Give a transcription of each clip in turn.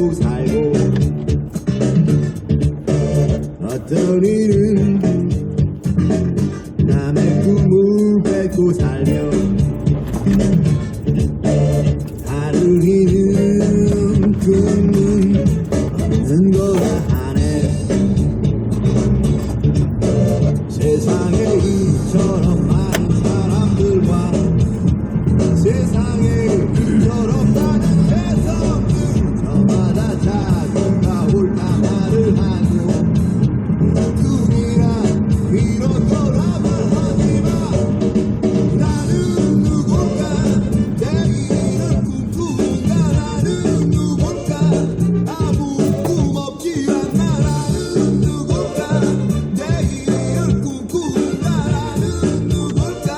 빼고 살고 어떤 이는 남의 꿈을 뺏고 살며 다른 이는 꿈은 없는 거라 하네. 세상에 이처럼 많은 사람들과 세상에 이처럼 많은 개성들 저마다 자기가 옳다 말을 하고 꿈이란 이런 거라만 하지마. 나는 누굴까 내일을 꿈꾸는가. 나는 누굴까 아무 꿈 없지만 나는 누굴까 내일을 꿈꾸는가. 나는 누굴까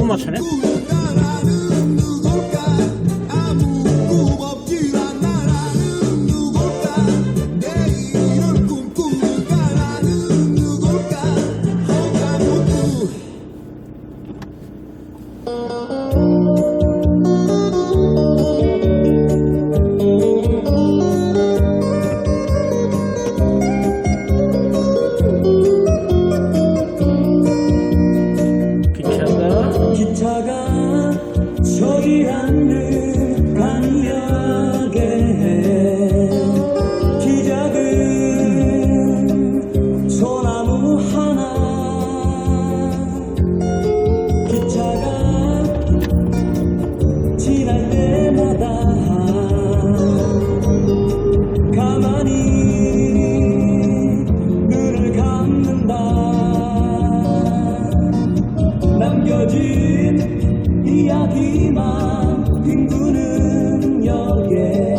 맞추네. 기차가 저기 앉는 간역에 기작은 소나무 하나. 기차가 지날 때마다 가만히 눈을 감는다. 남겨진 이야기만 뒹구는 역에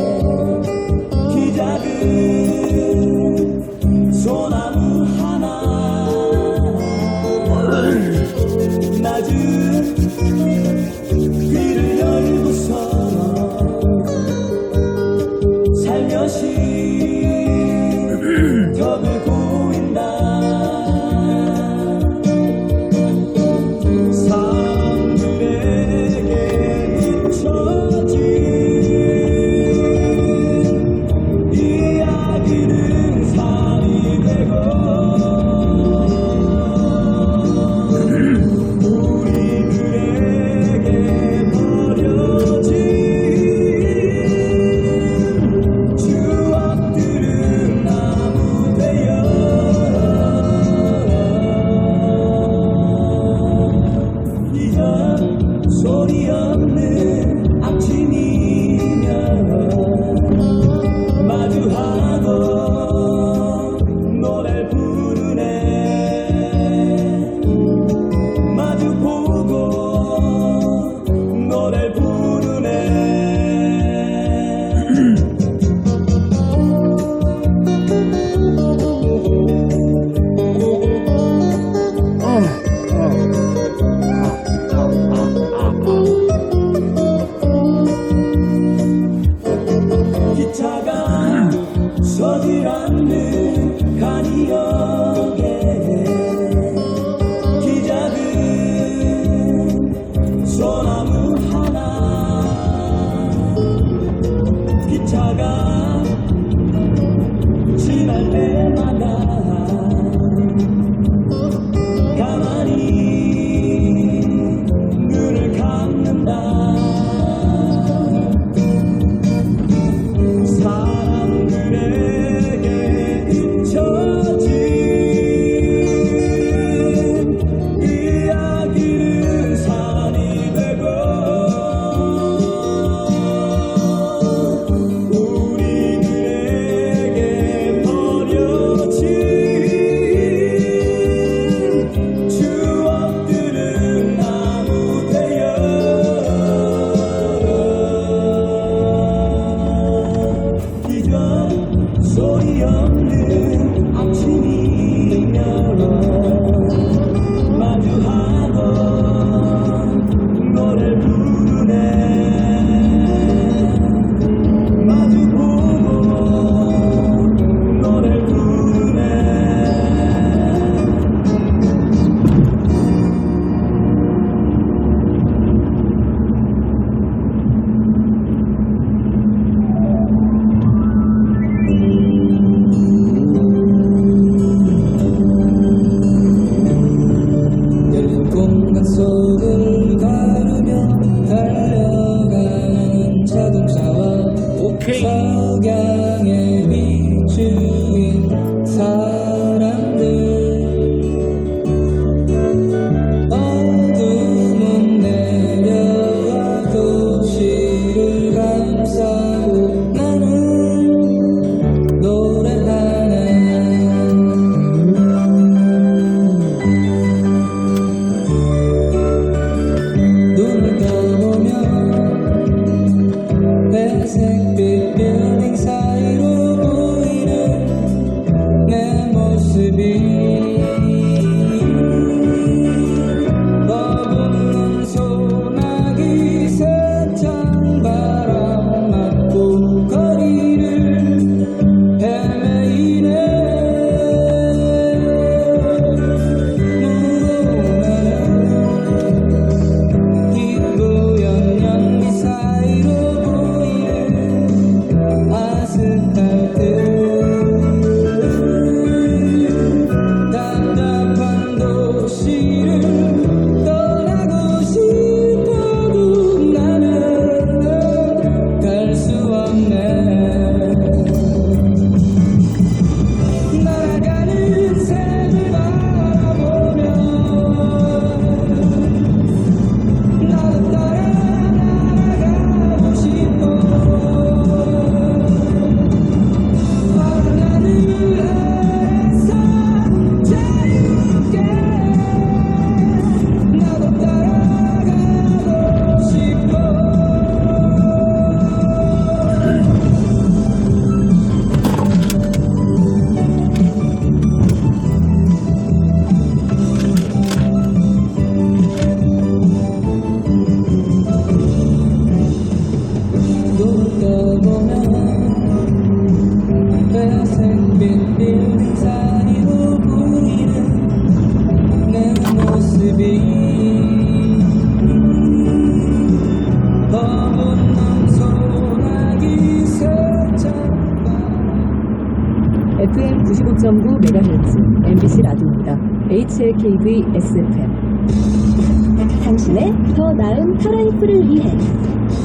기작은 소나무 하나. 낮은 귀를 열고서 살며시 벽을 고인다. 소리 없는 아침이면 마주하고 노래를 부르네. 마주보고 노래를 부르네. 기차가 서질 않는 간이역에 기작은 소나무 하나. 기차가 빌딩 사이로 보이는 내 모습이 너무나 소나기 살짝 FM 95.9MHz MBC 라디오입니다. HLKV SFM. 당신의 더 나은 카라이프를 위해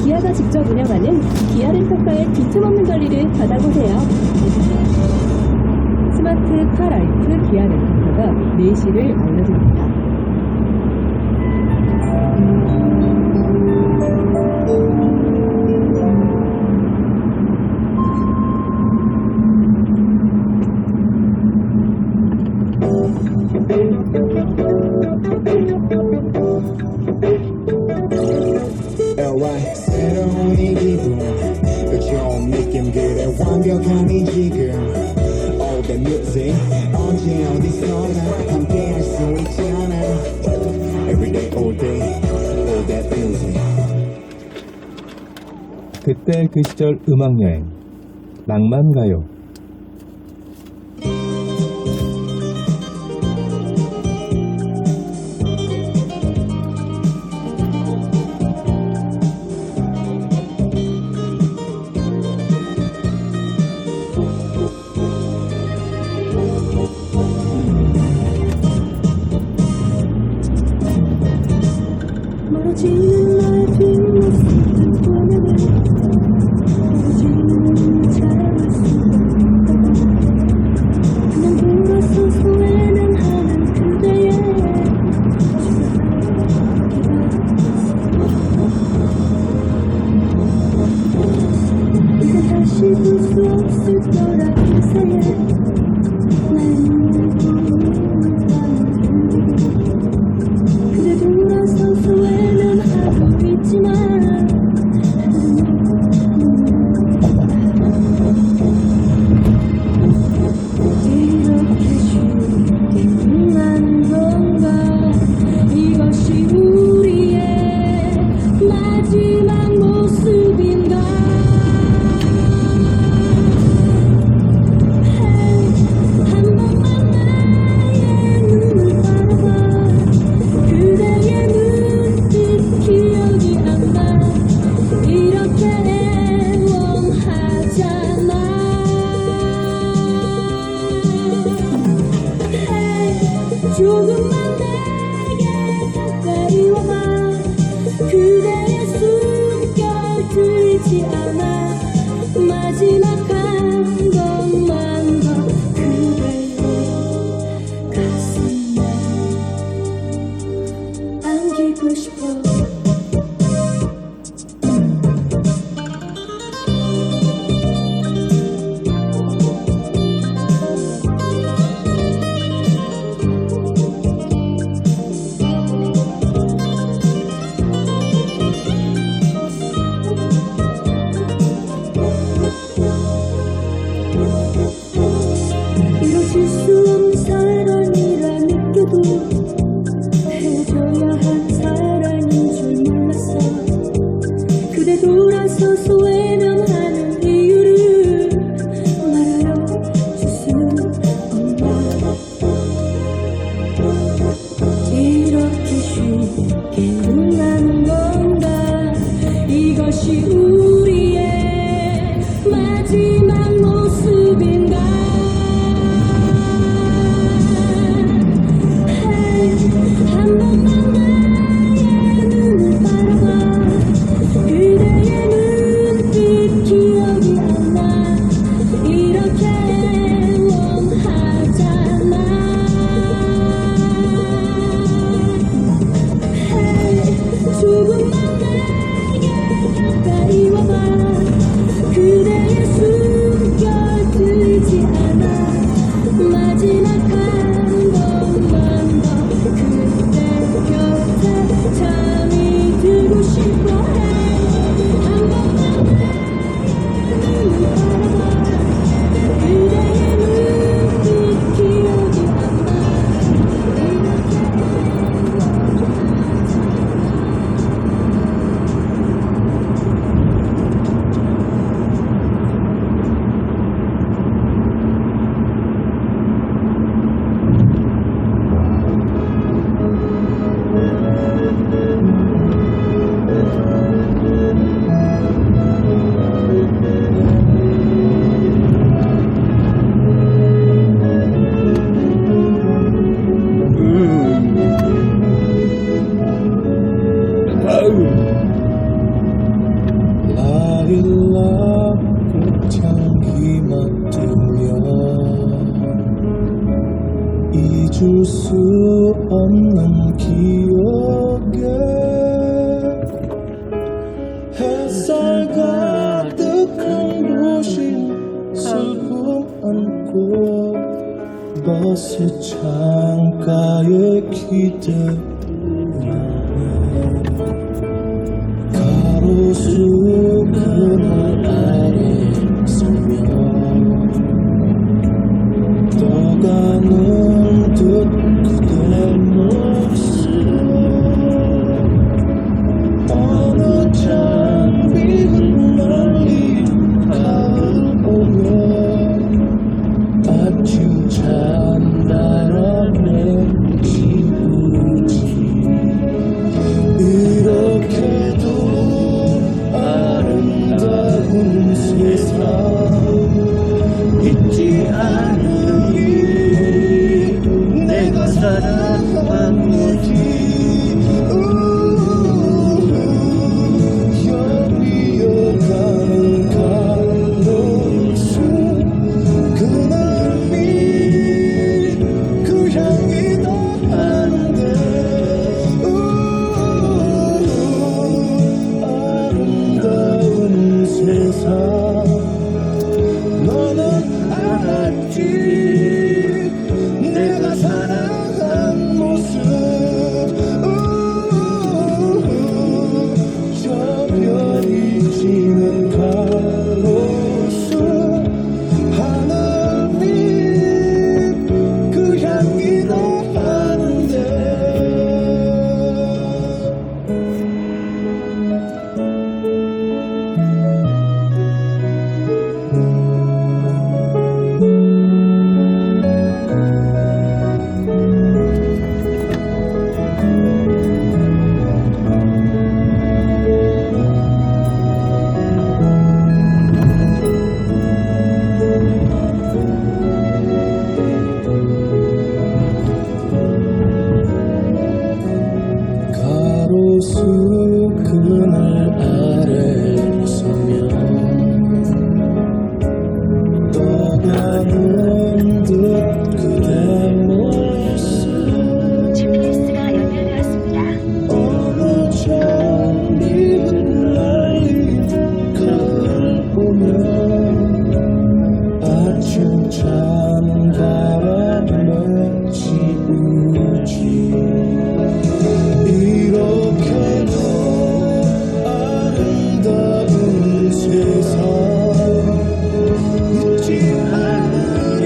기아가 직접 운영하는 기아 렌터카의 빈틈없는 관리를 받아보세요. 스마트 카라이프 기아 렌터카가 4시를 알려드립니다. Alright 새로운 이 기분 좋은 느낌 그래 완벽한 이 지금 All that music 언제 어디서나 함께 할 수 있잖아 Everyday all day all that music 그때 그 시절 음악여행 낭만가요. 멀어지는 나의 뒷모습을 보면은 멀어지는 잘할 수 없다 그냥 돌아서서 외면하는 그대의 이제 다시 볼 수 없을 거라 그새에 내 눈을 보는 밤을 그대 돌아서서 외면하고 있지만 이렇게 쉽게 끝나는 건가 이것이 우리의 마지막 모습인가 한 번만 나의 눈을 바라봐 그대의 눈빛 기억이 안 나 이렇게 애원하잖아 조금만 내게 가까이 와봐 그대의 숨결 들리지 않아 마지막 한 번만 더 그대의 가슴에 안기고 싶어 이루어질 수 없는 사랑이라 느껴도 헤어져야 한 사랑인 줄 몰랐어 그대 돌아서서 외면하는 이유를 말하여 줄 수는 없나 이렇게 쉽게 끝나는 건가 이것이 우리의 마지막 모습인가 잊을 수 없는 기억에 햇살 가득한 도시 슬픔 안고 버스 창가에 기대 가로수 그늘 아래 서며 떠가는 듯 그대 모습 어느 장미 흩날린 가을 오면 아침 찬바람에 지우지 이렇게도 아름다운 세상 잊지 않으니 내가 사랑한 거지 여리어가는 가로수 그날 밑그 향이 더하는데 아름다운 세상 너는 알았지 내가 사랑한 모습 저 별이 지는 가로수 하늘 밑그 향이 더하는데 가로수 그늘 아래 서면 떠가는 듯 그대 모습 GPS가 연결되었습니다. 어느 장미 흩날린 가을 오면 아침 찬바람에 지우지 이렇게도 아름다운 세상 잊지 않으리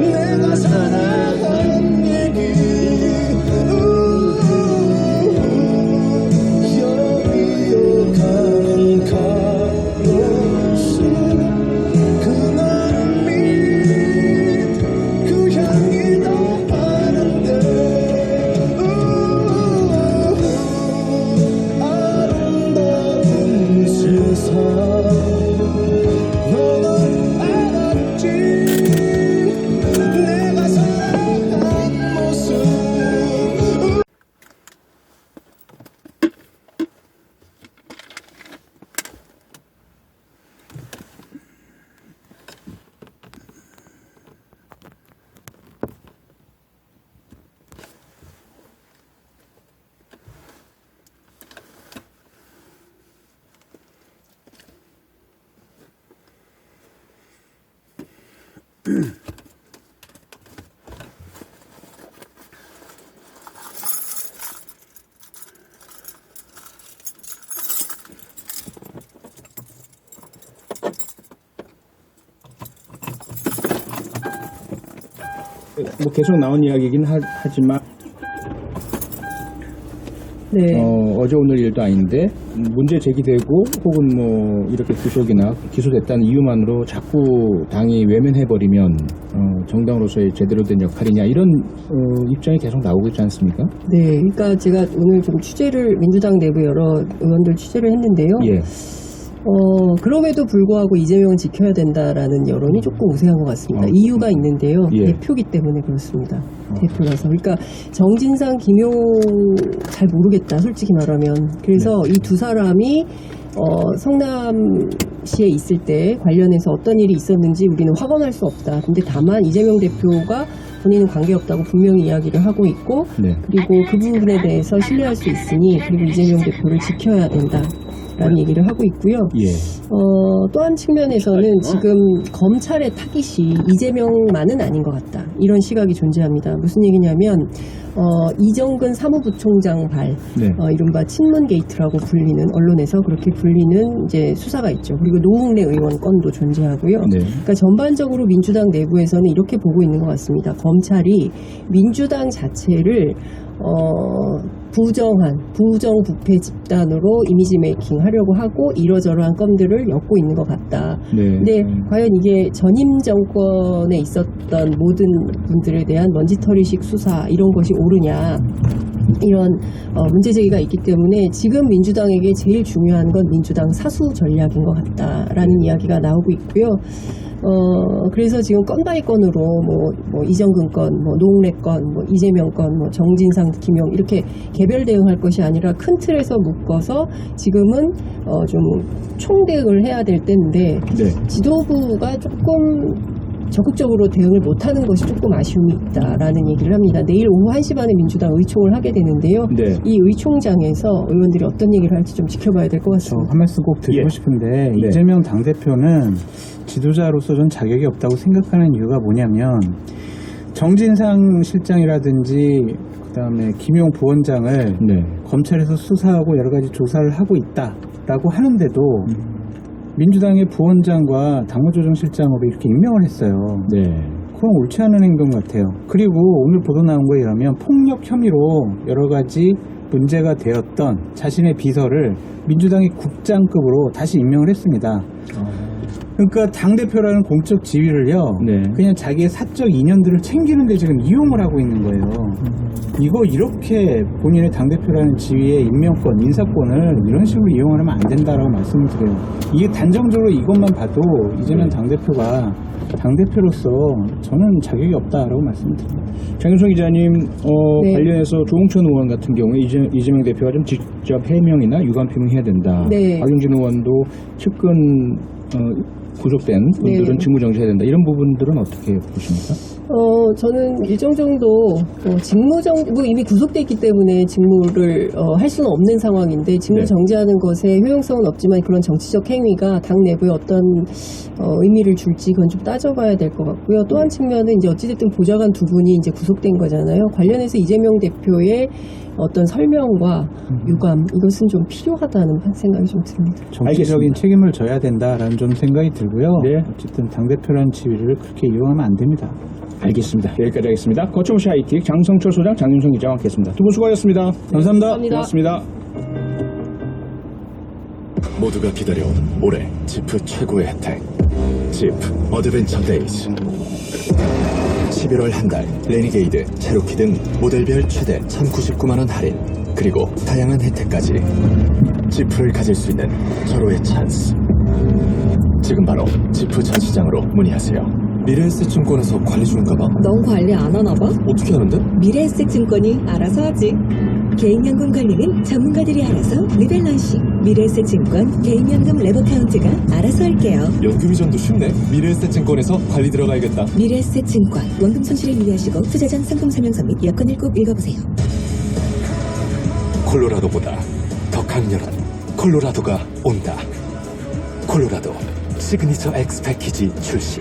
내가 사랑한 얘기 여리어가는 가로수 그날 밑그 향이 더하는데 아름다운 세상 너는 알았지 내가 사랑한 모습 뭐 계속 나온 이야기이긴 하지만 네. 어제 오늘 일도 아닌데 문제 제기되고 혹은 뭐 이렇게 구속이나 기소됐다는 이유만으로 자꾸 당이 외면해버리면 정당으로서의 제대로 된 역할이냐 이런 입장이 계속 나오고 있지 않습니까? 네. 그러니까 제가 오늘 좀 취재를 민주당 내부 여러 의원들 취재를 했는데요. 예. 그럼에도 불구하고 이재명은 지켜야 된다라는 여론이 조금 우세한 것 같습니다. 이유가 있는데요. 예. 대표기 때문에 그렇습니다. 대표라서. 그러니까 정진상, 김용 잘 모르겠다. 솔직히 말하면. 그래서 이 두 사람이 성남시에 있을 때 관련해서 어떤 일이 있었는지 우리는 확언할 수 없다. 근데 다만 이재명 대표가 본인은 관계없다고 분명히 이야기를 하고 있고 네. 그리고 그 부분에 대해서 신뢰할 수 있으니 그리고 이재명 대표를 지켜야 된다라는 얘기를 하고 있고요. 예. 또 한 측면에서는 지금 검찰의 타깃이 이재명만은 아닌 것 같다. 이런 시각이 존재합니다. 무슨 얘기냐면 이정근 사무부총장 발 네. 이른바 친문 게이트라고 불리는 언론에서 그렇게 불리는 이제 수사가 있죠. 그리고 노웅래 의원 건도 존재하고요. 네. 그러니까 전반적으로 민주당 내부에서는 이렇게 보고 있는 것 같습니다. 검찰이 민주당 자체를 부정부패 집단으로 이미지 메이킹 하려고 하고 이러저러한 건들을 엮고 있는 것 같다. 네. 근데 과연 이게 전임 정권에 있었던 모든 분들에 대한 먼지털이식 수사 이런 것이 옳으냐 이런 문제 제기가 있기 때문에 지금 민주당에게 제일 중요한 건 민주당 사수 전략인 것 같다라는 이야기가 나오고 있고요. 그래서 지금 건 바이 건으로 뭐 이정근 건, 뭐 노웅래 건, 뭐 이재명 건, 뭐 정진상, 김용 이렇게 개별 대응할 것이 아니라 큰 틀에서 묶어서 지금은 좀 총대응을 해야 될 때인데 네. 지도부가 조금 적극적으로 대응을 못하는 것이 조금 아쉬움이 있다라는 얘기를 합니다. 내일 오후 1시 반에 민주당 의총을 하게 되는데요. 네. 이 의총장에서 의원들이 어떤 얘기를 할지 좀 지켜봐야 될 것 같습니다. 한 말씀 꼭 드리고 예. 싶은데 네. 이재명 당대표는 지도자로서 전 자격이 없다고 생각하는 이유가 뭐냐면 정진상 실장이라든지 그다음에 김용 부원장을 네. 검찰에서 수사하고 여러 가지 조사를 하고 있다라고 하는데도 민주당의 부원장과 당무조정실장으로 이렇게 임명을 했어요. 네. 그건 옳지 않은 행동 같아요. 그리고 오늘 보도 나온 거에 의하면 폭력 혐의로 여러 가지 문제가 되었던 자신의 비서를 민주당의 국장급으로 다시 임명을 했습니다. 그러니까 당대표라는 공적 지위를요, 네. 그냥 자기의 사적 인연들을 챙기는데 지금 이용을 하고 있는 거예요. 이거 이렇게 본인의 당대표라는 지위의 임명권, 인사권을 이런 식으로 이용을 하면 안 된다라고 말씀을 드려요. 이게 단정적으로 이것만 봐도 이재명 당대표가 당대표로서 저는 자격이 없다라고 말씀을 드립니다. 장윤성 기자님, 네. 관련해서 조홍천 의원 같은 경우에 이재명 대표가 좀 직접 해명이나 유감 표명해야 된다. 네. 박용진 의원도 측근 구속된 분들은 네. 직무 정지해야 된다. 이런 부분들은 어떻게 보십니까? 저는 일정 정도 이미 구속돼 있기 때문에 직무를 할 수는 없는 상황인데 직무 네. 정지하는 것에 효용성은 없지만 그런 정치적 행위가 당 내부에 어떤 의미를 줄지 그건 좀 따져봐야 될 것 같고요. 또 한 측면은 이제 어찌됐든 보좌관 두 분이 이제 구속된 거잖아요. 관련해서 이재명 대표의 어떤 설명과 유감 이것은 좀 필요하다는 생각이 좀 듭니다. 정치적인 책임을 져야 된다라는 좀 생각이 들고요. 네. 어쨌든 당대표라는 지위를 그렇게 이용하면 안 됩니다. 알겠습니다. 여기까지 하겠습니다. 거쳐보시 IT 장성철 소장, 장윤성 기자와 함께했습니다. 두 분 수고하셨습니다. 감사합니다. 감사합니다. 고맙습니다. 모두가 기다려온 올해 지프 최고의 혜택 지프 어드벤처 데이즈 11월 한 달 레니게이드, 체로키 등 모델별 최대 1,099만원 할인 그리고 다양한 혜택까지 지프를 가질 수 있는 절호의 찬스 지금 바로 지프 전 시장으로 문의하세요. 미래에셋증권에서 관리 중인가봐. 넌 관리 안 하나 봐? 어떻게 하는데? 미래에셋증권이 알아서 하지. 개인연금 관리는 전문가들이 알아서 리밸런싱. 미래에셋증권 개인연금 레버카운트가 알아서 할게요. 연금 이전도 쉽네. 미래에셋증권에서 관리 들어가야겠다. 미래에셋증권 원금 손실을 유의하시고 투자 전 상품 설명서 및 여건을 꼭 읽어보세요. 콜로라도보다 더 강렬한 콜로라도가 온다. 콜로라도 시그니처 X 패키지 출시.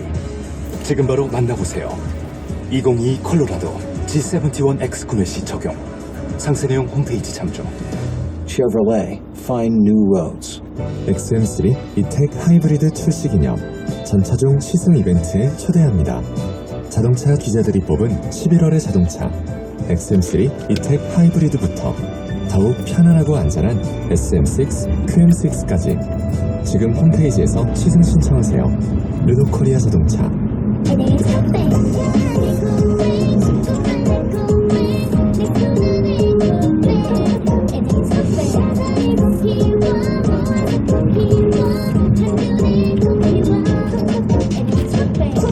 지금 바로 만나보세요. 2022 콜로라도 G71X 구매 시 적용. 상세 내용 홈페이지 참조. Chevrolet, find new roads. XM3 이텍 하이브리드 출시 기념 전차종 시승 이벤트에 초대합니다. 자동차 기자들이 뽑은 11월의 자동차 XM3 이텍 하이브리드부터 더욱 편안하고 안전한 SM6, QM6까지 지금 홈페이지에서 시승 신청하세요. 르노코리아 자동차.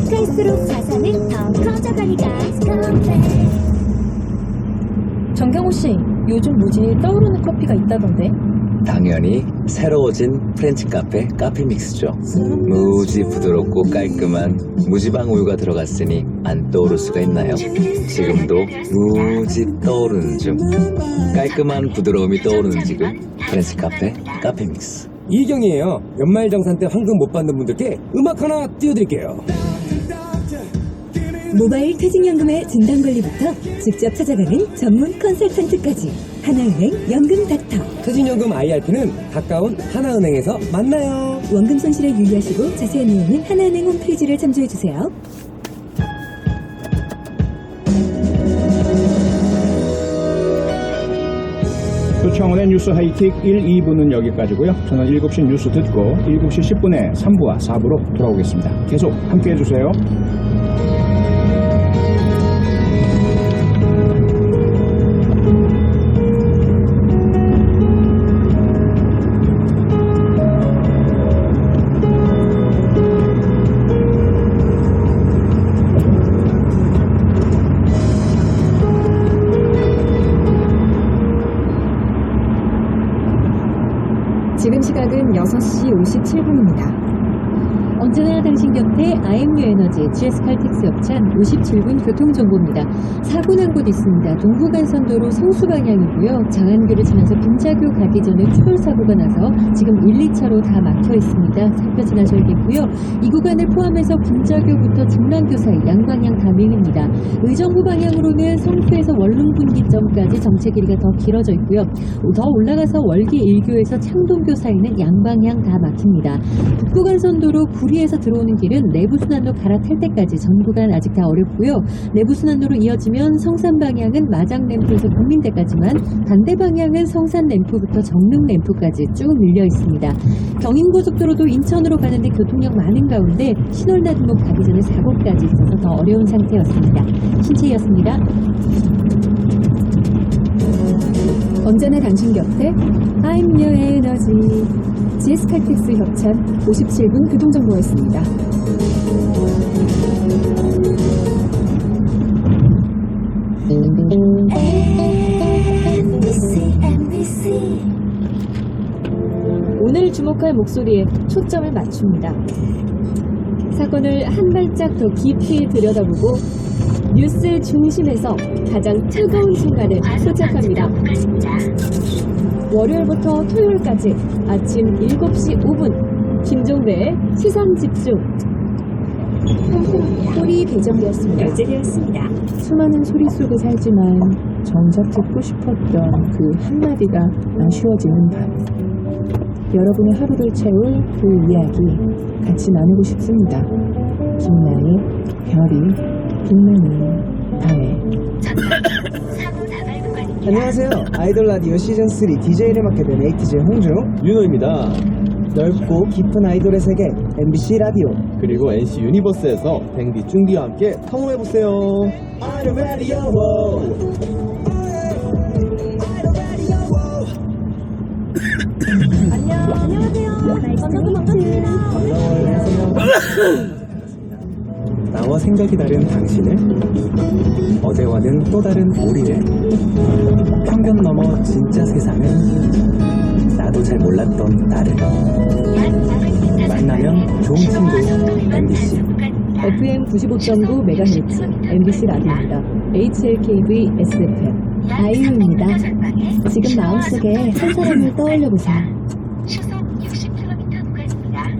갈수록 자산은 더 커져가니까 정경호 씨, 요즘 무지 떠오르는 커피가 있다던데. 당연히 새로워진 프렌치 카페 카페믹스죠. 무지 부드럽고 깔끔한 무지방 우유가 들어갔으니 안 떠오를 수가 있나요? 지금도 무지 떠오르는 중. 깔끔한 부드러움이 떠오르는 지금 프렌치 카페 카페믹스. 이경이에요. 연말정산 때 황금 못 받는 분들께 음악 하나 띄워드릴게요. 모바일 퇴직연금의 진단관리부터 직접 찾아가는 전문 컨설턴트까지 하나은행 연금닥터. 퇴직연금 IRP는 가까운 하나은행에서 만나요. 원금 손실에 유의하시고 자세한 내용은 하나은행 홈페이지를 참조해주세요. 조창원의 뉴스 하이킥 1, 2부는 여기까지고요. 저는 7시 뉴스 듣고 7시 10분에 3부와 4부로 돌아오겠습니다. 계속 함께해 주세요. 지금 시각은 6시 57분입니다. 언제나 당신 곁에 IMU 에너지 GS 칼텍스 협찬 57분 교통정보입니다. 사고 난 곳 있습니다. 동부간선도로 성수 방향이고요. 장안교를 지나서 분자교 가기 전에 추돌사고가 나서 지금 1, 2차로 다 막혀 있습니다. 살펴 지나셔야겠고요. 이 구간을 포함해서 분자교부터 중랑교 사이 양방향 다명입니다. 의정부 방향으로는 성수에서 원룸분기점까지 정체 길이가 더 길어져 있고요. 더 올라가서 월기 1교에서 창동교 사이는 양방향 다 막힙니다. 북부간선도로 구리에서 들어오는 길은 내부순환로 갈아탈 때까지 전 구간 아직 다 어렵고요. 내부순환로로 이어지면 성산 방향은 마장램프에서 국민대까지만 반대 방향은 성산램프부터 정릉램프까지 쭉 밀려 있습니다. 경인고속도로도 인천으로 가는데 교통량 많은 가운데 신월나들목 가기 전에 사고까지 있어서 더 어려운 상태였습니다. 신채희였습니다. 언제나 당신 곁에 I'm your energy. GS 칼텍스 협찬 57분 교통정보였습니다. 오늘 주목할 목소리에 초점을 맞춥니다. 사건을 한 발짝 더 깊이 들여다보고 뉴스 중심에서 가장 차가운 순간을 포착합니다. 월요일부터 토요일까지 아침 7시 5분 김종배의 시선집중. 폴이 배정되었습니다. 결제되었습니다. 수많은 소리 속에 살지만 정작 듣고 싶었던 그 한마디가 아쉬워지는 밤. 여러분의 하루를 채울 그 이야기 같이 나누고 싶습니다. 김나의 별이 빛나는 밤에. 안녕하세요. 아이돌 라디오 시즌3 DJ를 맡게 된 에이티즈 홍중 윤호입니다. 넓고 깊은 아이돌의 세계 MBC 라디오 그리고 NC 유니버스에서 댕디 쭝디와 함께 탐험해보세요. 안녕하세요. 만나서 반갑습니다. 나와 생각이 다른 당신을 어제와는 또 다른 우리를 편견 넘어 진짜 세상은 나도 잘 몰랐던 나를 만나면 좋은 친구 MBC FM 95.9MHz MBC 라디오입니다. HLKV SFM 아이유입니다. 지금 마음속에 한 사람을 떠올려보세요.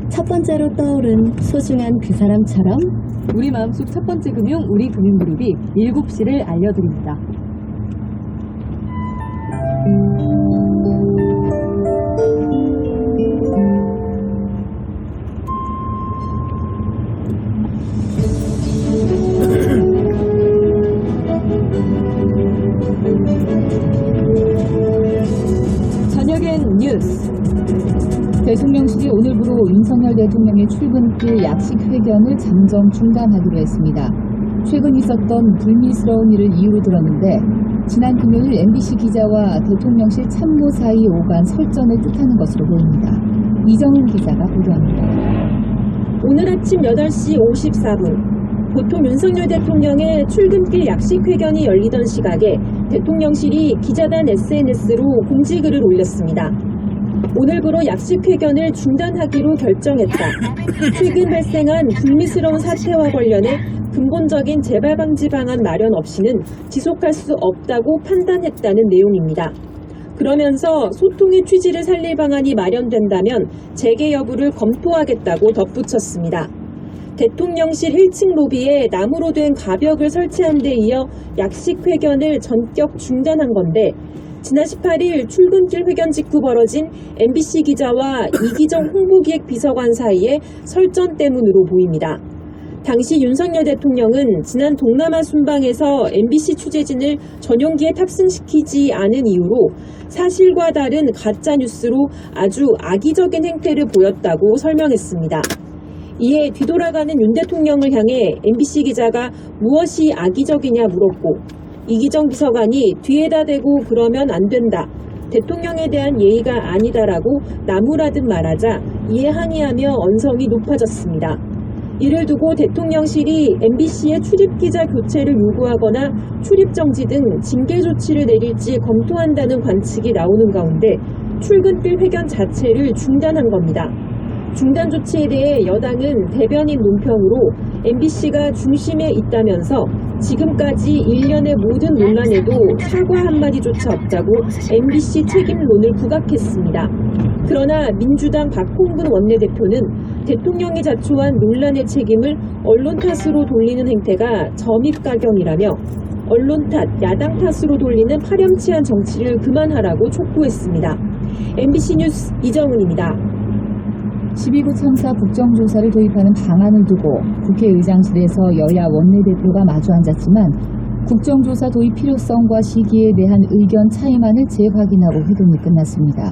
첫 번째로 떠오른 소중한 그 사람처럼 우리 마음속 첫 번째 금융 우리 금융그룹이 7시를 알려드립니다. 저녁엔 뉴스. 대통령실이 오늘부로 윤석열 대통령의 출근길 약식 회견을 잠정 중단하기로 했습니다. 최근 있었던 불미스러운 일을 이유로 들었는데 지난 금요일 MBC 기자와 대통령실 참모 사이 오간 설전을 뜻하는 것으로 보입니다. 이정훈 기자가 보도합니다. 오늘 아침 8시 54분 보통 윤석열 대통령의 출근길 약식 회견이 열리던 시각에 대통령실이 기자단 SNS로 공지글을 올렸습니다. 오늘부로 약식 회견을 중단하기로 결정했다. 최근 발생한 불미스러운 사태와 관련해 근본적인 재발 방지 방안 마련 없이는 지속할 수 없다고 판단했다는 내용입니다. 그러면서 소통의 취지를 살릴 방안이 마련된다면 재개 여부를 검토하겠다고 덧붙였습니다. 대통령실 1층 로비에 나무로 된 가벽을 설치한 데 이어 약식 회견을 전격 중단한 건데 지난 18일 출근길 회견 직후 벌어진 MBC 기자와 이기정 홍보기획 비서관 사이의 설전 때문으로 보입니다. 당시 윤석열 대통령은 지난 동남아 순방에서 MBC 취재진을 전용기에 탑승시키지 않은 이유로 사실과 다른 가짜뉴스로 아주 악의적인 행태를 보였다고 설명했습니다. 이에 뒤돌아가는 윤 대통령을 향해 MBC 기자가 무엇이 악의적이냐 물었고 이기정 비서관이 뒤에다 대고 그러면 안 된다. 대통령에 대한 예의가 아니다라고 나무라듯 말하자 이에 항의하며 언성이 높아졌습니다. 이를 두고 대통령실이 MBC의 출입기자 교체를 요구하거나 출입정지 등 징계 조치를 내릴지 검토한다는 관측이 나오는 가운데 출근길 회견 자체를 중단한 겁니다. 중단 조치에 대해 여당은 대변인 논평으로 MBC가 중심에 있다면서 지금까지 일련의 모든 논란에도 사과 한마디조차 없다고 MBC 책임론을 부각했습니다. 그러나 민주당 박홍근 원내대표는 대통령이 자초한 논란의 책임을 언론 탓으로 돌리는 행태가 점입가경이라며 언론 탓, 야당 탓으로 돌리는 파렴치한 정치를 그만하라고 촉구했습니다. MBC 뉴스 이정은입니다. 12구 참사 국정조사를 도입하는 방안을 두고 국회의장실에서 여야 원내대표가 마주 앉았지만 국정조사 도입 필요성과 시기에 대한 의견 차이만을 재확인하고 회동이 끝났습니다.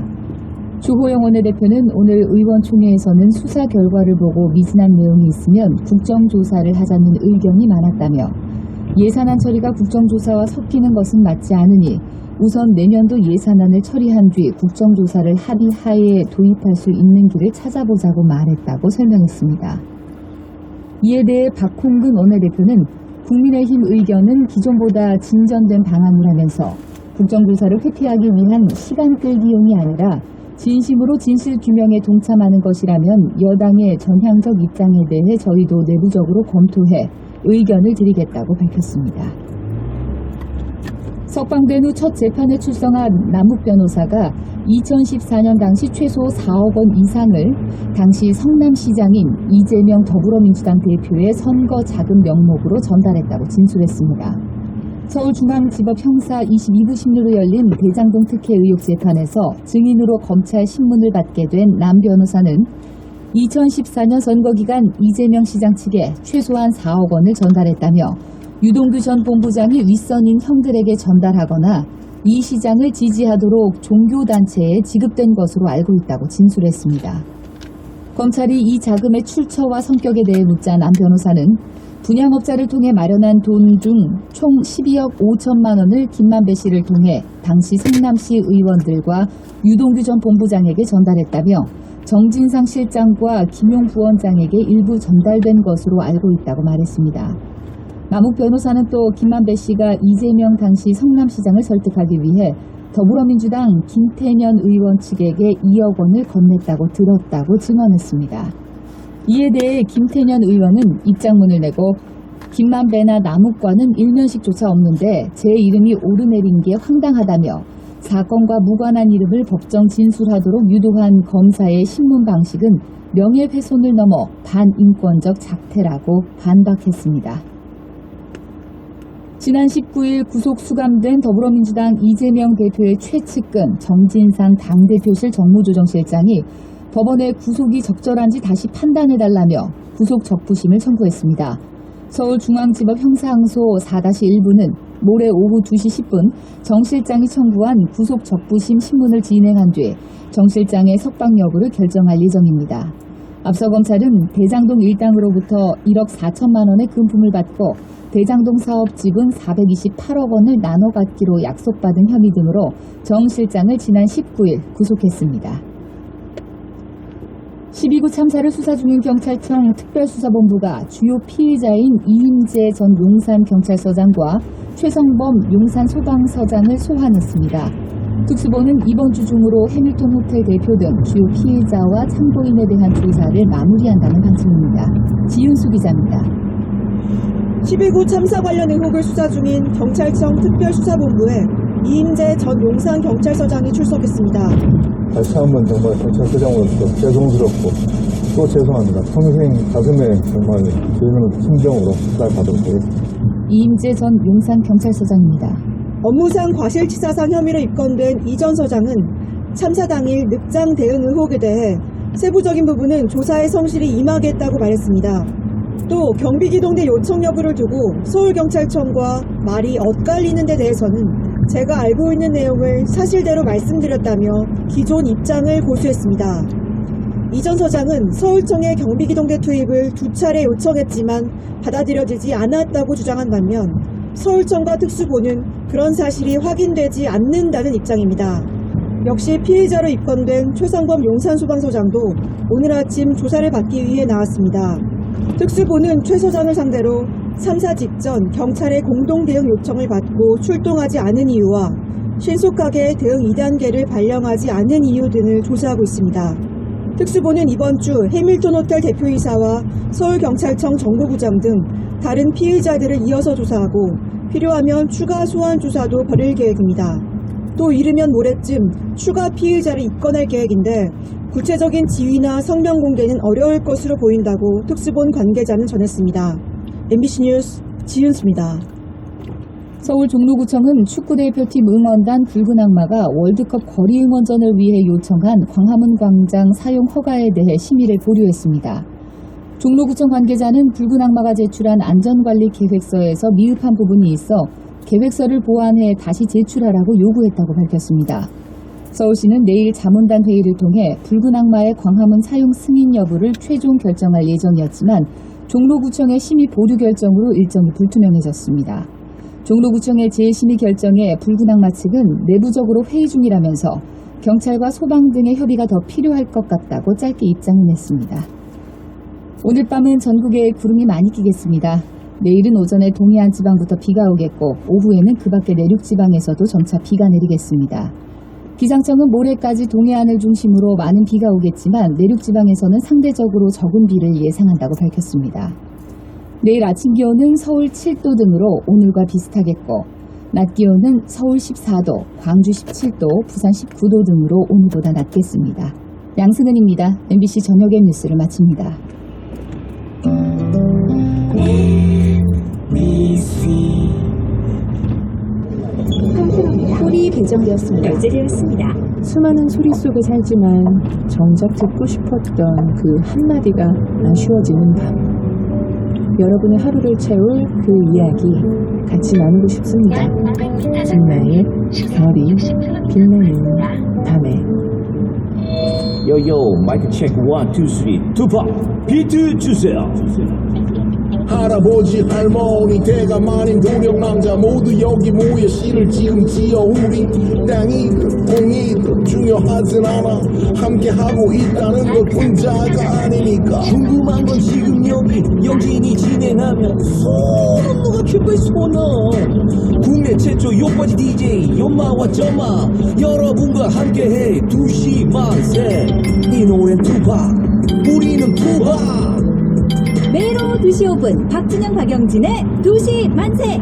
주호영 원내대표는 오늘 의원총회에서는 수사 결과를 보고 미진한 내용이 있으면 국정조사를 하자는 의견이 많았다며 예산안 처리가 국정조사와 섞이는 것은 맞지 않으니 우선 내년도 예산안을 처리한 뒤 국정조사를 합의하에 도입할 수 있는 길을 찾아보자고 말했다고 설명했습니다. 이에 대해 박홍근 원내대표는 국민의힘 의견은 기존보다 진전된 방안이라면서 국정조사를 회피하기 위한 시간 끌기용이 아니라 진심으로 진실규명에 동참하는 것이라면 여당의 전향적 입장에 대해 저희도 내부적으로 검토해 의견을 드리겠다고 밝혔습니다. 석방된 후 첫 재판에 출석한 남욱 변호사가 2014년 당시 최소 4억 원 이상을 당시 성남시장인 이재명 더불어민주당 대표의 선거 자금 명목으로 전달했다고 진술했습니다. 서울중앙지법 형사 22부 심리로 열린 대장동 특혜 의혹 재판에서 증인으로 검찰 신문을 받게 된 남 변호사는 2014년 선거기간 이재명 시장 측에 최소한 4억 원을 전달했다며 유동규 전 본부장이 윗선인 형들에게 전달하거나 이 시장을 지지하도록 종교단체에 지급된 것으로 알고 있다고 진술했습니다. 검찰이 이 자금의 출처와 성격에 대해 묻자 남 변호사는 분양업자를 통해 마련한 돈 중 총 12억 5천만 원을 김만배 씨를 통해 당시 성남시 의원들과 유동규 전 본부장에게 전달했다며 정진상 실장과 김용 부원장에게 일부 전달된 것으로 알고 있다고 말했습니다. 남욱 변호사는 또 김만배 씨가 이재명 당시 성남시장을 설득하기 위해 더불어민주당 김태년 의원 측에게 2억 원을 건넸다고 들었다고 증언했습니다. 이에 대해 김태년 의원은 입장문을 내고 김만배나 남욱과는 일면식조차 없는데 제 이름이 오르내린 게 황당하다며 사건과 무관한 이름을 법정 진술하도록 유도한 검사의 신문 방식은 명예훼손을 넘어 반인권적 작태라고 반박했습니다. 지난 19일 구속 수감된 더불어민주당 이재명 대표의 최측근 정진상 당대표실 정무조정실장이 법원에 구속이 적절한지 다시 판단해달라며 구속 적부심을 청구했습니다. 서울중앙지법 형사항소 4-1부는 모레 오후 2시 10분 정 실장이 청구한 구속 적부심 신문을 진행한 뒤 정 실장의 석방 여부를 결정할 예정입니다. 앞서 검찰은 대장동 일당으로부터 1억 4천만 원의 금품을 받고 대장동 사업 지분 428억 원을 나눠 갖기로 약속받은 혐의 등으로 정 실장을 지난 19일 구속했습니다. 12구 참사를 수사 중인 경찰청 특별수사본부가 주요 피의자인 이임재 전 용산경찰서장과 최성범 용산소방서장을 소환했습니다. 특수본은 이번 주 중으로 해밀턴 호텔 대표 등 주요 피해자와 참고인에 대한 조사를 마무리한다는 방침입니다. 지윤수 기자입니다. 12구 참사 관련 의혹을 수사 중인 경찰청 특별수사본부에 이임재 전 용산경찰서장이 출석했습니다. 다시 한번 정말 경찰서장으로서 죄송스럽고 또 죄송합니다. 평생 가슴에 정말 들리는 심정으로 수사받도록 하겠습니다. 이임재 전 용산경찰서장입니다. 업무상 과실치사상 혐의로 입건된 이 전 서장은 참사 당일 늑장 대응 의혹에 대해 세부적인 부분은 조사에 성실히 임하겠다고 말했습니다. 또 경비기동대 요청 여부를 두고 서울경찰청과 말이 엇갈리는 데 대해서는 제가 알고 있는 내용을 사실대로 말씀드렸다며 기존 입장을 고수했습니다. 이 전 서장은 서울청의 경비기동대 투입을 2차례 요청했지만 받아들여지지 않았다고 주장한 반면 서울청과 특수본은 그런 사실이 확인되지 않는다는 입장입니다. 역시 피해자로 입건된 최상범 용산소방서장도 오늘 아침 조사를 받기 위해 나왔습니다. 특수본은 최 서장을 상대로 참사 직전 경찰의 공동대응 요청을 받고 출동하지 않은 이유와 신속하게 대응 2단계를 발령하지 않은 이유 등을 조사하고 있습니다. 특수본은 이번 주 해밀턴 호텔 대표이사와 서울경찰청 정보부장 등 다른 피해자들을 이어서 조사하고 필요하면 추가 소환 조사도 벌일 계획입니다. 또 이르면 모레쯤 추가 피해자를 입건할 계획인데 구체적인 지위나 성명 공개는 어려울 것으로 보인다고 특수본 관계자는 전했습니다. MBC 뉴스 지윤수입니다. 서울 종로구청은 축구대표팀 응원단 붉은 악마가 월드컵 거리 응원전을 위해 요청한 광화문 광장 사용 허가에 대해 심의를 보류했습니다. 종로구청 관계자는 붉은 악마가 제출한 안전관리 계획서에서 미흡한 부분이 있어 계획서를 보완해 다시 제출하라고 요구했다고 밝혔습니다. 서울시는 내일 자문단 회의를 통해 붉은 악마의 광화문 사용 승인 여부를 최종 결정할 예정이었지만 종로구청의 심의 보류 결정으로 일정이 불투명해졌습니다. 종로구청의 재심의 결정에 붉은 악마 측은 내부적으로 회의 중이라면서 경찰과 소방 등의 협의가 더 필요할 것 같다고 짧게 입장을 냈습니다. 오늘 밤은 전국에 구름이 많이 끼겠습니다. 내일은 오전에 동해안 지방부터 비가 오겠고 오후에는 그 밖의 내륙 지방에서도 점차 비가 내리겠습니다. 기상청은 모레까지 동해안을 중심으로 많은 비가 오겠지만 내륙 지방에서는 상대적으로 적은 비를 예상한다고 밝혔습니다. 내일 아침 기온은 서울 7도 등으로 오늘과 비슷하겠고 낮 기온은 서울 14도, 광주 17도, 부산 19도 등으로 오늘보다 낮겠습니다. 양승은입니다. MBC 저녁의 뉴스를 마칩니다. 콜이 배정되었습니다. 결제되었습니다. 수많은 소리 속에 살지만 정작 듣고 싶었던 그 한마디가 아쉬워지는 밤. 여러분의 하루를 채울 그 이야기 같이 나누고 싶습니다. 진나의 별이 빛나는 밤에. 요요 마이크 체크 1, 2, 3 투팍 비트 주세요. 할아버지 할머니 대가 마님 도령 남자 모두 여기 모여 시를 지금 지어 우리 땅이 공이 중요하진 않아 함께하고 있다는 것 혼자가 아니니까 궁금한 건 지금 여기 영진이 진행하면 손은 누가 큐브에 손은 국내 최초 욕바지 DJ 연마와 점마 여러분과 함께해 2시 만세 이 노래는 투팍 우리는 투팍 매일 오후 2시 5분 박진영 박영진의 2시 만세.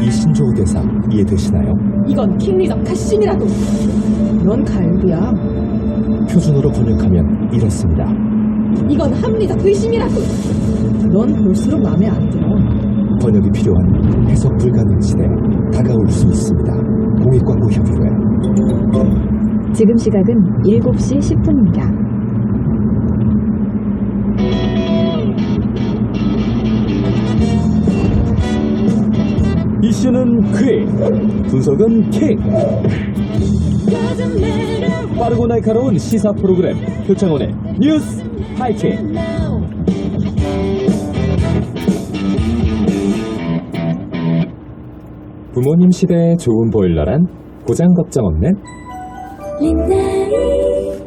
이 신조어 대사 이해되시나요? 이건 킹리적 카신이라도. 넌 갈비야. 표준어로 번역하면 이렇습니다. 이건 합리적 의심이라도. 넌 볼수록 마음에 안 들어. 번역이 필요한 해석 불가능 시대 다가올 수 있습니다. 공익광고협의회. 지금 시각은 7시 10분입니다. 이슈는 퀵, 분석은 킹. 빠르고 날카로운 시사 프로그램 표창원의 뉴스 하이킹. 부모님 시대에 좋은 보일러란 고장 걱정 없는 린나이.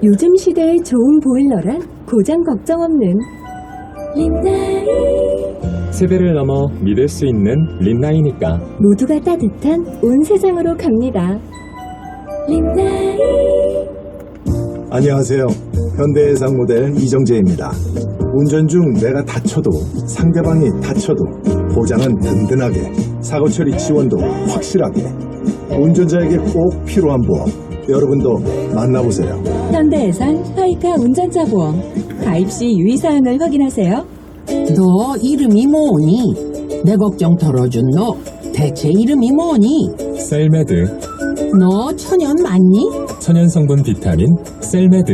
요즘 시대에 좋은 보일러란 고장 걱정 없는 린나이. 세대를 넘어 믿을 수 있는 린나이니까. 모두가 따뜻한 온 세상으로 갑니다. 린나이. 안녕하세요. 현대해상 모델 이정재입니다. 운전 중 내가 다쳐도 상대방이 다쳐도 보장은 든든하게, 사고 처리 지원도 확실하게. 운전자에게 꼭 필요한 보험. 여러분도 만나보세요. 현대해상 하이카 운전자 보험. 가입 시 유의사항을 확인하세요. 너 이름이 뭐니? 내 걱정 덜어준 너 대체 이름이 뭐니? 셀메드. 너 천연 맞니? 천연 성분 비타민 셀메드.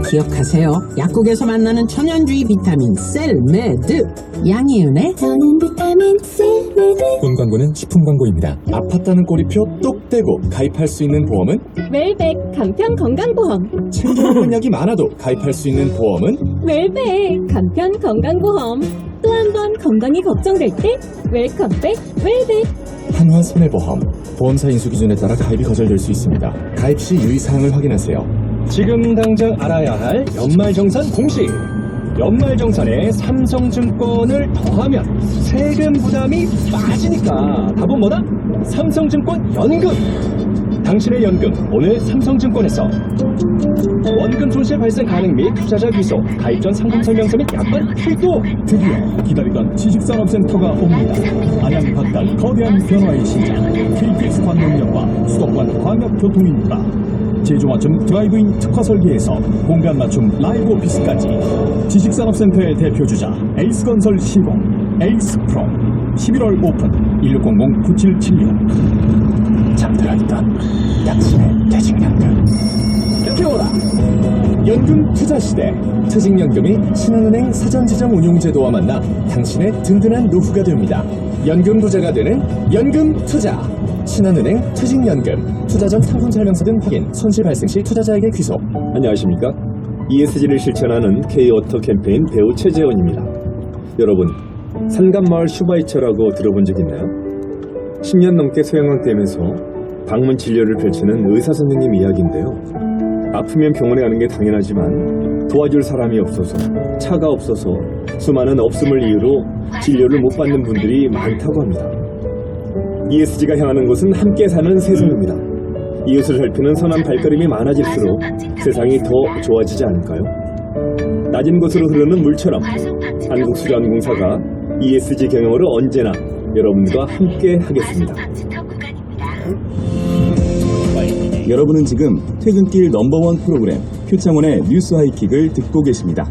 기억하세요. 약국에서 만나는 천연주의 비타민 셀메드. 양희은의 저는 비타민 셀메드. 본 광고는 식품 광고입니다. 아팠다는 꼬리표 똑 떼고 가입할 수 있는 보험은? 웰백 간편 건강보험. 챙겨먹은 약이 많아도 가입할 수 있는 보험은? 웰백 간편 건강보험. 또 한 번 건강이 걱정될 때 웰컴백 웰백. 한화 손해보험. 보험사 인수 기준에 따라 가입이 거절될 수 있습니다. 가입 시 유의사항을 확인하세요. 지금 당장 알아야 할 연말정산 공식. 연말정산에 삼성증권을 더하면 세금 부담이 빠지니까 답은 뭐다? 삼성증권 연금. 당신의 연금 오늘 삼성증권에서. 원금 손실 발생 가능 및 투자자 귀속, 가입 전 상품 설명서 및 약관 필도. 드디어 기다리던 지식산업센터가 옵니다. 안양 바깥 거대한 변화의 시작. KTX 관동역과 수도권 광역교통인프라, 제조 맞춤 드라이브인 특화 설계에서 공간 맞춤 라이브 오피스까지. 지식산업센터의 대표주자 에이스건설 시공, 에이스프롬. 11월 오픈. 1600-9776. 잠들어 있던 당신의 퇴직연금. 깨워라. 연금 투자 시대. 퇴직연금이 신한은행 사전지정 운용제도와 만나 당신의 든든한 노후가 됩니다. 연금 부자가 되는 연금 투자. 신한은행 퇴직연금. 투자 전 상품 설명서 등 확인. 손실 발생 시 투자자에게 귀속. 안녕하십니까? ESG를 실천하는 K-워터 캠페인 배우 최재원입니다. 여러분, 산간마을 슈바이처라고 들어본 적 있나요? 10년 넘게 소양강댐에서 방문 진료를 펼치는 의사 선생님 이야기인데요. 아프면 병원에 가는 게 당연하지만 도와줄 사람이 없어서, 차가 없어서 수많은 없음을 이유로 진료를 못 받는 분들이 많다고 합니다. ESG가 향하는 곳은 함께 사는 세상입니다. 이웃을 살피는 선한 발걸음이 많아질수록 세상이 더 좋아지지 않을까요? 낮은 곳으로 흐르는 물처럼 한국수자원공사가 ESG 경영으로 언제나 여러분과 함께 하겠습니다. 여러분은 지금 퇴근길 넘버원 프로그램 표창원의 뉴스 하이킥을 듣고 계십니다.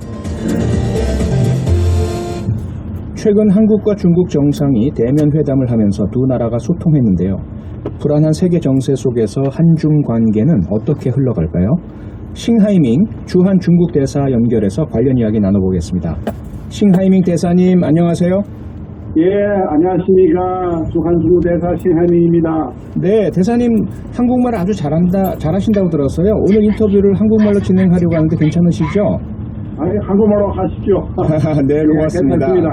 최근 한국과 중국 정상이 대면 회담을 하면서 두 나라가 소통했는데요. 불안한 세계 정세 속에서 한중 관계는 어떻게 흘러갈까요? 싱하이밍 주한 중국 대사 연결해서 관련 이야기 나눠보겠습니다. 싱하이밍 대사님 안녕하세요. 예, 안녕하십니까. 주한 중국 대사 싱하이밍입니다. 네, 대사님 한국말 아주 잘하신다고 들었어요. 오늘 인터뷰를 한국말로 진행하려고 하는데 괜찮으시죠? 아니, 한국말로 하십시오. 네, 고맙습니다. 괜찮습니다.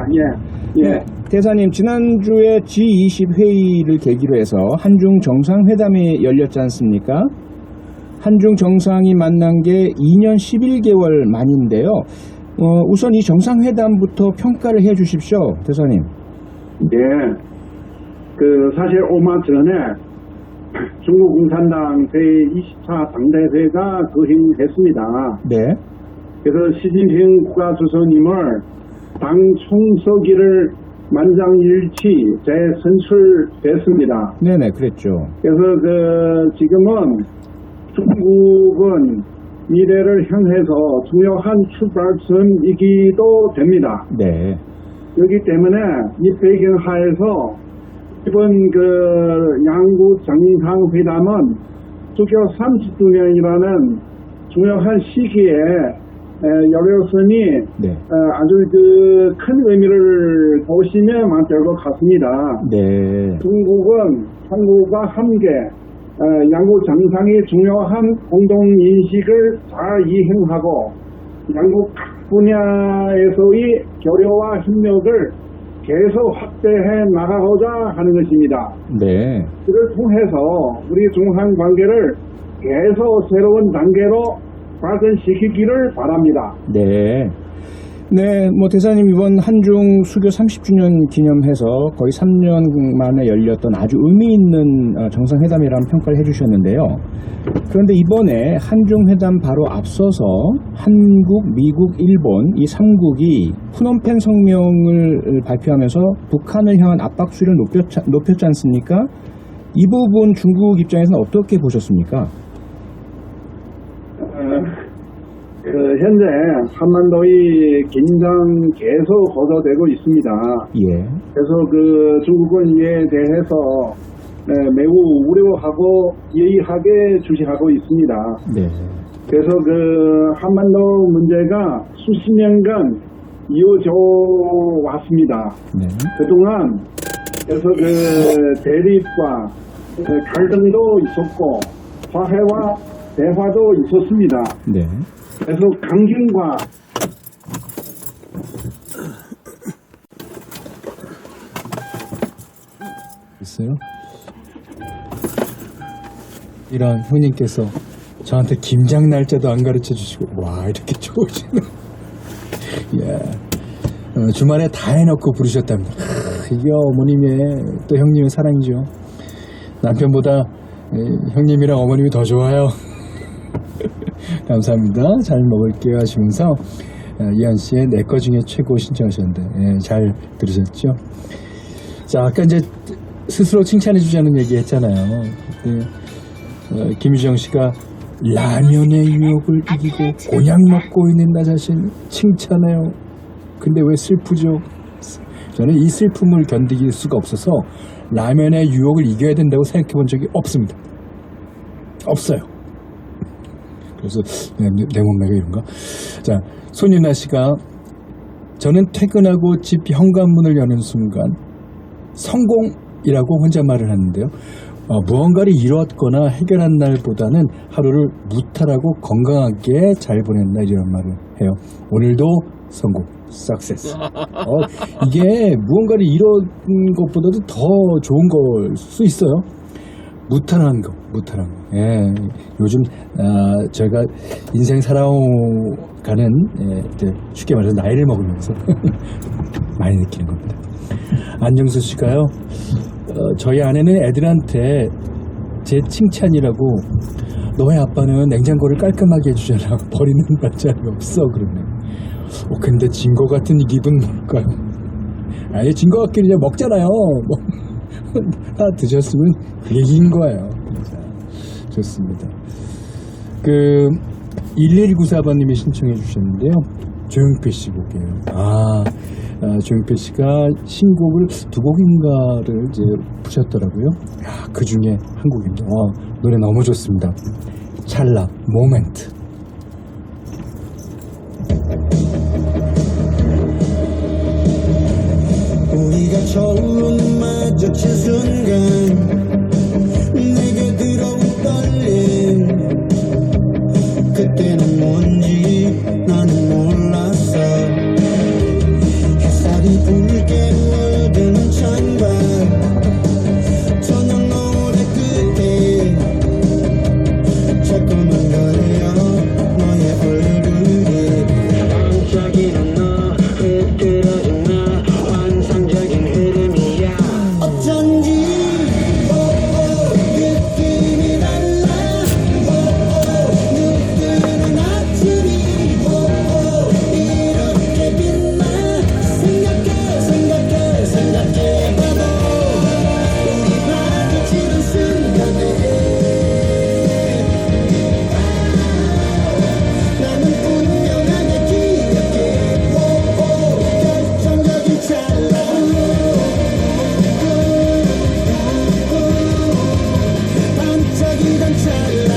예. 네, 대사님 지난주에 G20 회의를 계기로 해서 한중 정상회담이 열렸지 않습니까? 한중 정상이 만난 게 2년 11개월 만인데요. 우선 이 정상회담부터 평가를 해 주십시오, 대사님. 예. 사실 얼마 전에 중국 공산당 제20차 당대회가 거행했습니다. 네. 그래서 시진핑 국가주석님을 당 총서기를 만장일치 재선출됐습니다. 네네, 그랬죠. 그래서 지금은 중국은 미래를 향해서 중요한 출발선이기도 됩니다. 네. 그렇기 때문에 이 배경하에서 이번 양국 정상회담은 주교 30주년이라는 중요한 시기에 열렸으니 네. 아주 큰 의미를 보시면 될 것 같습니다. 네. 중국은 한국과 함께 양국 정상의 중요한 공동인식을 잘 이행하고 양국 각 분야에서의 교류와 협력을 계속 확대해 나가고자 하는 것입니다. 네. 그를 통해서 우리 중한 관계를 계속 새로운 단계로 발전시키기를 바랍니다. 네. 네, 대사님 이번 한중 수교 30주년 기념해서 거의 3년 만에 열렸던 아주 의미 있는 정상회담이라는 평가를 해주셨는데요. 그런데 이번에 한중회담 바로 앞서서 한국, 미국, 일본 이 3국이 푸놈펜 성명을 발표하면서 북한을 향한 압박 수위를 높였지 않습니까? 이 부분 중국 입장에서는 어떻게 보셨습니까? 현재 한반도의 긴장 계속 고조되고 있습니다. 예. 그래서 중국에 대해서 매우 우려하고 예의하게 주시하고 있습니다. 네. 그래서 한반도 문제가 수십 년간 이어져 왔습니다. 네. 그동안 그래서 대립과 갈등도 있었고 화해와 대화도 있었습니다. 네. 그래서 강경과 있어요? 이런 형님께서 저한테 김장 날짜도 안 가르쳐 주시고 와 이렇게 좋으시네. 예. 주말에 다 해놓고 부르셨답니다. 이게 어머님의 또 형님의 사랑이죠. 남편보다 형님이랑 어머님이 더 좋아요. 감사합니다. 잘 먹을게요 하시면서 이한 씨의 내 거 중에 최고 신청하셨는데 예, 잘 들으셨죠? 자, 아까 이제 스스로 칭찬해 주자는 얘기 했잖아요. 김유정 씨가 라면의 유혹을 이기고 곤약 먹고 있는 나 자신 칭찬해요. 근데 왜 슬프죠? 저는 이 슬픔을 견디길 수가 없어서 라면의 유혹을 이겨야 된다고 생각해 본 적이 없습니다. 없어요. 그래서 내 몸매가 이런가? 자, 손윤아 씨가 저는 퇴근하고 집 현관문을 여는 순간 성공이라고 혼자 말을 하는데요. 무언가를 이뤘거나 해결한 날보다는 하루를 무탈하고 건강하게 잘 보낸 날 이런 말을 해요. 오늘도 성공, success. 이게 무언가를 이룬 것보다도 더 좋은 걸 수 있어요. 무탈한 거. 예, 요즘 제가 인생 살아가는 쉽게 말해서 나이를 먹으면서 많이 느끼는 겁니다. 안정수 씨가요. 저희 아내는 애들한테 제 칭찬이라고 너의 아빠는 냉장고를 깔끔하게 해주잖아. 버리는 날짜리 없어 그러네. 근데 진 거 같은 이 기분 뭘까요? 아니 진 거 같긴 이제 먹잖아요. 다 드셨으면 그게 이긴 거예요. 자, 좋습니다. 1194번님이 신청해 주셨는데요. 조용필 씨 곡이에요. 조용필 씨가 신곡을 2곡인가를 이제 부셨더라고요. 그 중에 한 곡입니다. 노래 너무 좋습니다. 찰나, 모멘트. 우리가 처음 마주친 순간 내게 들어온 떨림 그때는 뭔지 나는 몰랐어 햇살이 붉게 물드는 창밖 저녁 노래 끝에 자꾸만 그려 너의 얼굴이 반짝이는 너 흐트러진 나 환상적인 흐름이야 어쩐지 느낌이 달라 눈뜨는 아침이 이렇게 빛나 생각해봐도 우리 마주치는 순간에 나는 분명하게 기억해 결정적인 찰나 반짝이던 찰나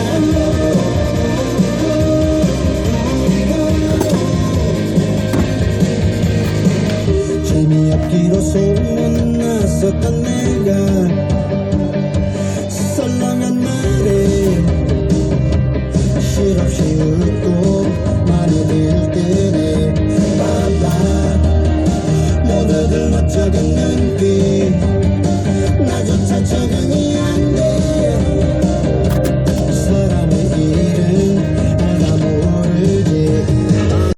재미없기로 소문났었던 내가 썰렁한 말에 실없이 웃고 많이 들 때네 모두들 멋쩍은 눈빛 나조차 적응이